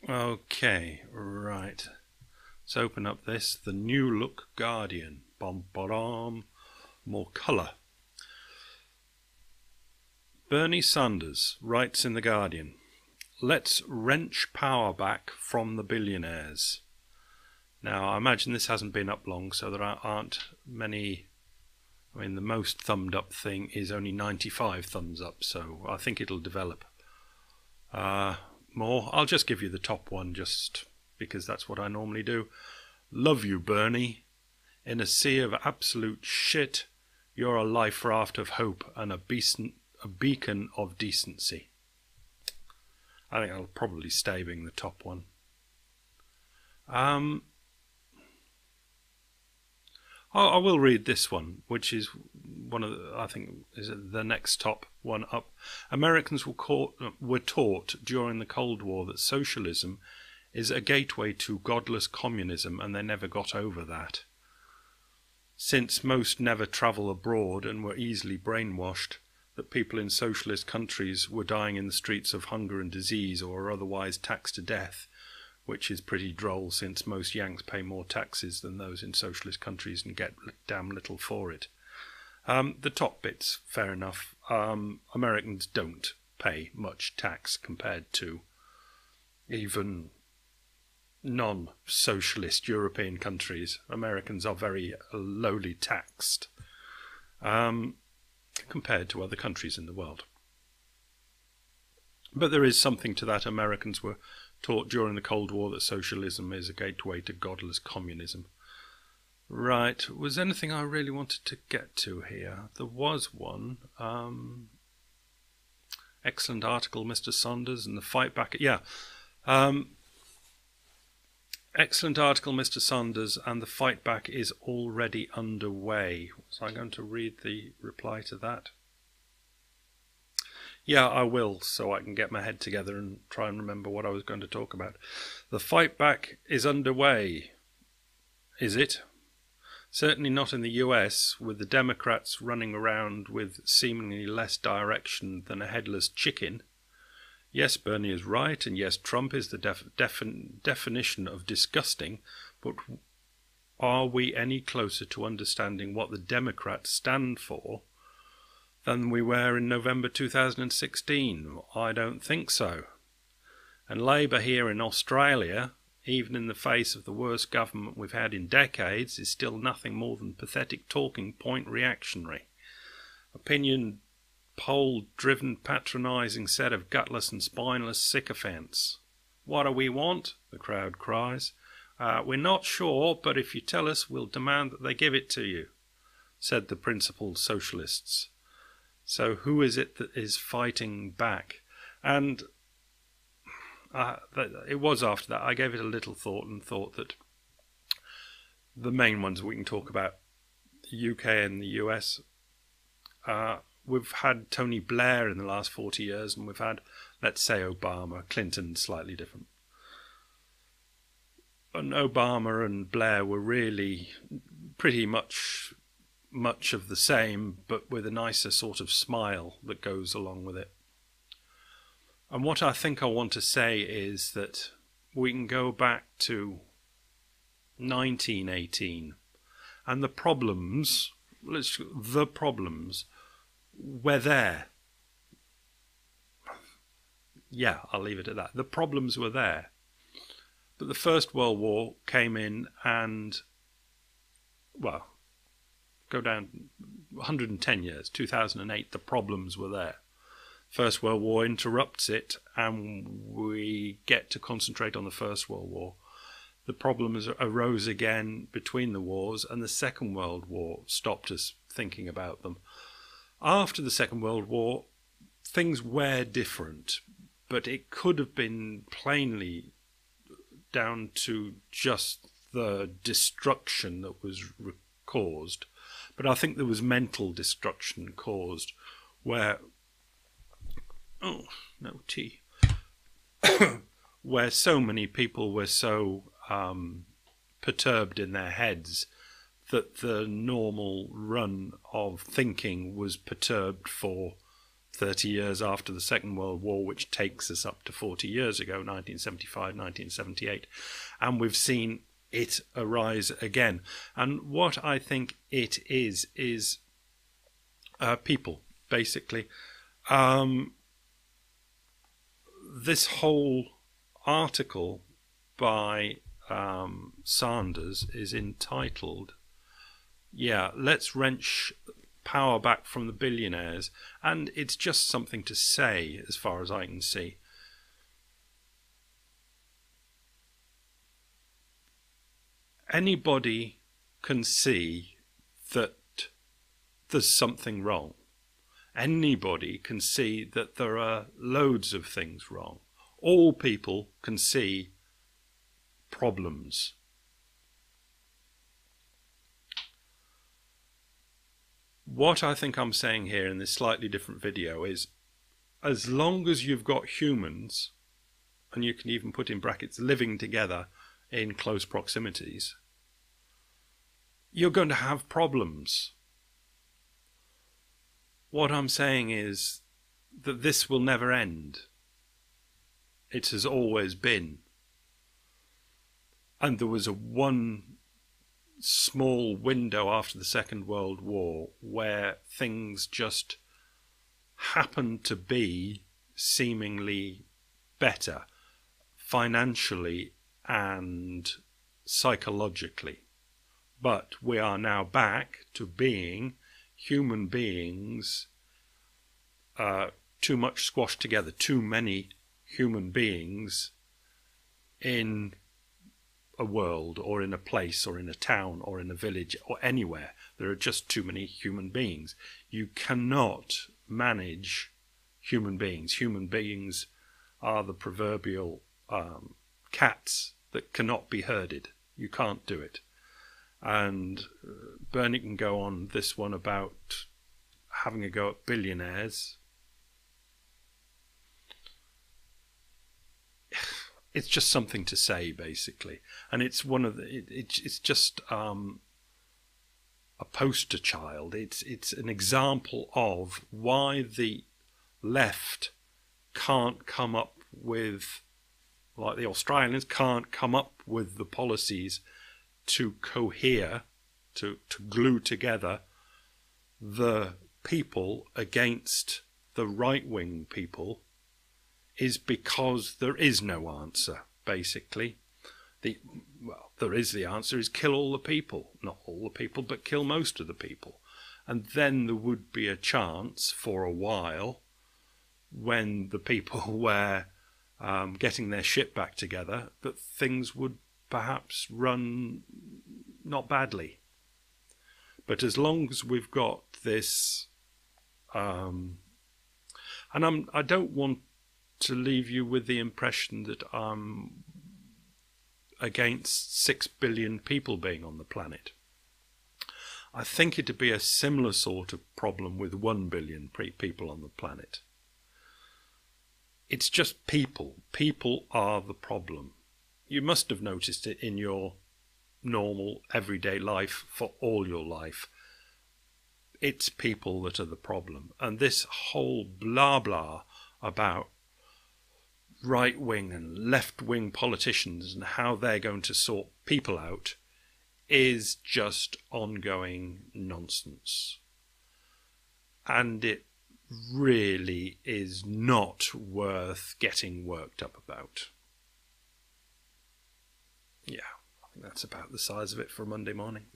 Okay, right. Let's open up the New Look Guardian. Bom, ba-dum. More colour. Bernie Sanders writes in the Guardian, "Let's wrench power back from the billionaires." Now, I imagine this hasn't been up long, so there aren't many. I mean, the most thumbed up thing is only 95 thumbs up, so I think it'll develop more. I'll just give you the top one, just because that's what I normally do. "Love you, Bernie. In a sea of absolute shit, you're a life raft of hope and a beacon of decency." I think I'll probably stay being the top one. I will read this one, which is one of the, I think is the next top one up. "Americans were taught during the Cold War that socialism is a gateway to godless communism, and they never got over that. Since most never travel abroad and were easily brainwashed that people in socialist countries were dying in the streets of hunger and disease or are otherwise taxed to death, which is pretty droll since most Yanks pay more taxes than those in socialist countries and get damn little for it." The top bit's fair enough. Americans don't pay much tax compared to even non-socialist European countries. Americans are very lowly taxed compared to other countries in the world. But there is something to that. Americans were taught during the Cold War that socialism is a gateway to godless communism. Right, was there anything I really wanted to get to here? There was one. Excellent article, Mr. Saunders, and the fight back. Yeah. Excellent article, Mr. Saunders, and the fight back is already underway. So I'm going to read the reply to that. Yeah, I will, so I can get my head together and try and remember what I was going to talk about. "The fight back is underway." Is it? Certainly not in the US, with the Democrats running around with seemingly less direction than a headless chicken. Yes, Bernie is right, and yes, Trump is the definition of disgusting, but are we any closer to understanding what the Democrats stand for than we were in November 2016? I don't think so. And Labour here in Australia, even in the face of the worst government we've had in decades, is still nothing more than pathetic talking point reactionary. Opinion poll-driven, patronising set of gutless and spineless sycophants. "What do we want?" the crowd cries. "We're not sure, but if you tell us, we'll demand that they give it to you," said the principled socialists. So who is it that is fighting back? And it was after that I gave it a little thought and thought that the main ones we can talk about, the UK and the US, we've had Tony Blair in the last 40 years, and we've had, let's say, Obama. Clinton, slightly different. And Obama and Blair were really pretty much of the same, but with a nicer sort of smile that goes along with it. And what I think I want to say is that we can go back to 1918, and the problems were there. Yeah, I'll leave it at that. The problems were there. But the First World War came in and, well, go down 110 years, 2008, the problems were there. First World War interrupts it, and we get to concentrate on the First World War. The problems arose again between the wars, and the Second World War stopped us thinking about them. After the Second World War, things were different, but it could have been plainly down to just the destruction that was caused. But I think there was mental destruction caused where, oh, no tea, where so many people were so perturbed in their heads that the normal run of thinking was perturbed for 30 years after the Second World War, which takes us up to 40 years ago, 1975, 1978. And we've seen it arise again. And what I think it is people, basically. This whole article by Sanders is entitled, let's wrench power back from the billionaires, and it's just something to say as far as I can see. Anybody can see that there's something wrong. Anybody can see that there are loads of things wrong. All people can see problems. What I think I'm saying here in this slightly different video is, as long as you've got humans, and you can even put in brackets living together in close proximities, you're going to have problems. What I'm saying is that this will never end. It has always been. And there was one small window after the Second World War where things just happened to be seemingly better financially and psychologically. But we are now back to being human beings, too much squashed together, too many human beings in a world or in a place or in a town or in a village or anywhere. There are just too many human beings. You cannot manage human beings. Human beings are the proverbial cats that cannot be herded. You can't do it. And Bernie can go on this one about having a go at billionaires. It's just something to say, basically, and it's one of the. It's just a poster child. It's an example of why the left can't come up with, like the Australians can't come up with the policies to cohere, to glue together the people against the right-wing people, is because there is no answer, basically. There is the answer is kill all the people. Not all the people, but kill most of the people. And then there would be a chance for a while when the people were getting their shit back together that things would perhaps run not badly. But as long as we've got this... and I don't want to leave you with the impression that I'm against 6 billion people being on the planet. I think it'd be a similar sort of problem with 1 billion people on the planet. It's just people. People are the problem. You must have noticed it in your normal everyday life for all your life. It's people that are the problem. And this whole blah blah about right-wing and left-wing politicians and how they're going to sort people out is just ongoing nonsense. And it really is not worth getting worked up about. Yeah, I think that's about the size of it for a Monday morning.